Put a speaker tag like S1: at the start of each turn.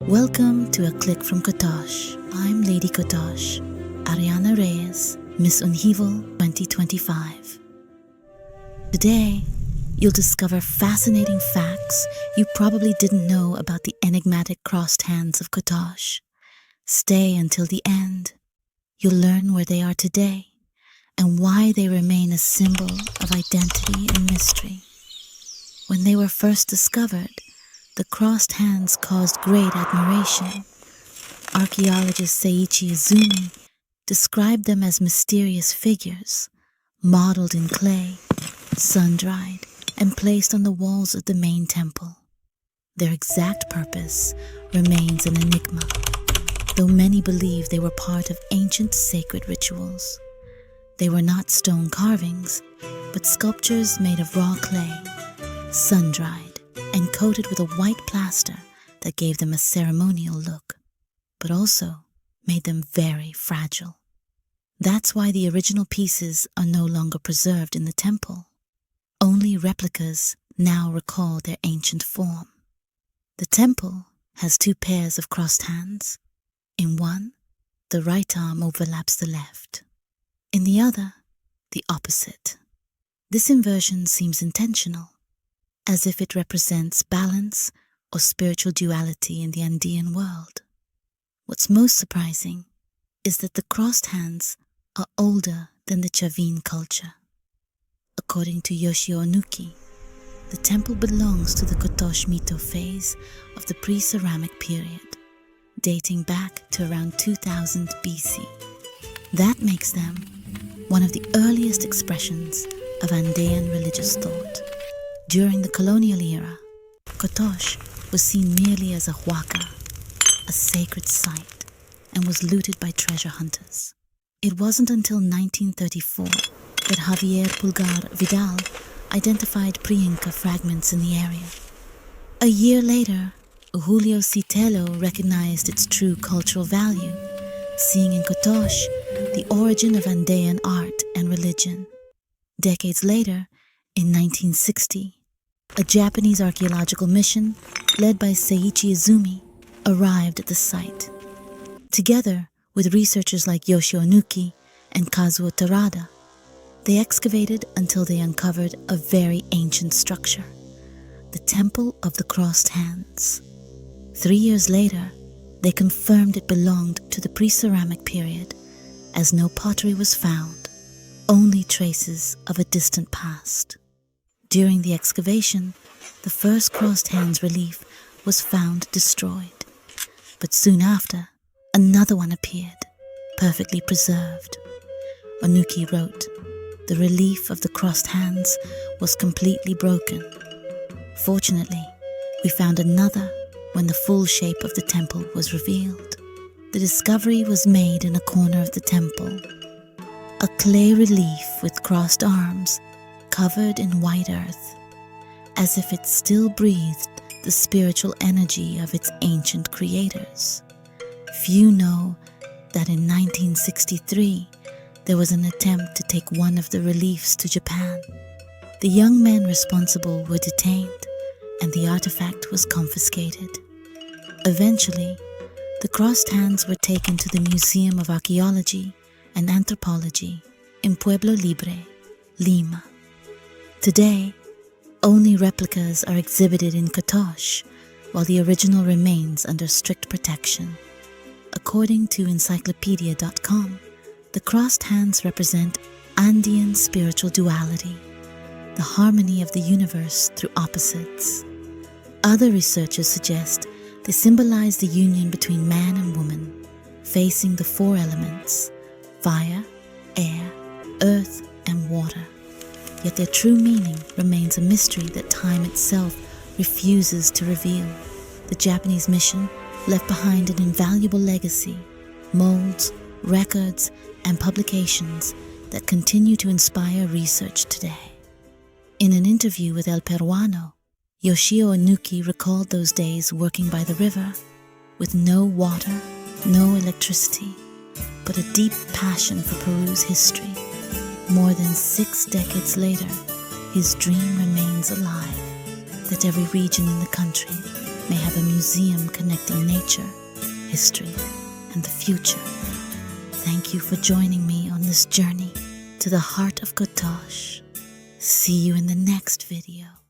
S1: Welcome to A Click from Kotosh. I'm Lady Kotosh, Ariana Reyes, Miss Unhival 2025. Today, you'll discover fascinating facts you probably didn't know about the enigmatic crossed hands of Kotosh. Stay until the end. You'll learn where they are today and why they remain a symbol of identity and mystery. When they were first discovered, the crossed hands caused great admiration. Archaeologist Seiichi Izumi described them as mysterious figures, modeled in clay, sun-dried, and placed on the walls of the main temple. Their exact purpose remains an enigma, though many believe they were part of ancient sacred rituals. They were not stone carvings, but sculptures made of raw clay, sun-dried, and coated with a white plaster that gave them a ceremonial look, but also made them very fragile. That's why the original pieces are no longer preserved in the temple. Only replicas now recall their ancient form. The temple has two pairs of crossed hands. In one, the right arm overlaps the left. In the other, the opposite. This inversion seems intentional, as if it represents balance or spiritual duality in the Andean world. What's most surprising is that the crossed hands are older than the Chavin culture. According to Yoshio Onuki, the temple belongs to the Kotosh Mito phase of the pre-ceramic period, dating back to around 2000 BC. That makes them one of the earliest expressions of Andean religious thought. During the colonial era, Kotosh was seen merely as a huaca, a sacred site, and was looted by treasure hunters. It wasn't until 1934 that Javier Pulgar Vidal identified pre-Inca fragments in the area. A year later, Julio Citelo recognized its true cultural value, seeing in Kotosh the origin of Andean art and religion. Decades later, in 1960, a Japanese archaeological mission led by Seiichi Izumi arrived at the site. Together with researchers like Yoshio Onuki and Kazuo Terada, they excavated until they uncovered a very ancient structure, the Temple of the Crossed Hands. 3 years later, they confirmed it belonged to the pre-ceramic period, as no pottery was found, only traces of a distant past. During the excavation, the first crossed hands relief was found destroyed, but soon after, another one appeared, perfectly preserved. Onuki wrote, "The relief of the crossed hands was completely broken. Fortunately, we found another when the full shape of the temple was revealed. The discovery was made in a corner of the temple, a clay relief with crossed arms covered in white earth, as if it still breathed the spiritual energy of its ancient creators. Few know that in 1963, there was an attempt to take one of the reliefs to Japan. The young men responsible were detained, and the artifact was confiscated. Eventually, the crossed hands were taken to the Museum of Archaeology and Anthropology in Pueblo Libre, Lima. Today, only replicas are exhibited in Kotosh, while the original remains under strict protection. According to encyclopedia.com, the crossed hands represent Andean spiritual duality, the harmony of the universe through opposites. Other researchers suggest they symbolize the union between man and woman, facing the four elements: fire, air, earth, and water. Yet their true meaning remains a mystery that time itself refuses to reveal. The Japanese mission left behind an invaluable legacy, molds, records, and publications that continue to inspire research today. In an interview with El Peruano, Yoshio Onuki recalled those days working by the river, with no water, no electricity, but a deep passion for Peru's history. More than 6 decades later, his dream remains alive, that every region in the country may have a museum connecting nature, history, and the future. Thank you for joining me on this journey to the heart of Qatar. See you in the next video.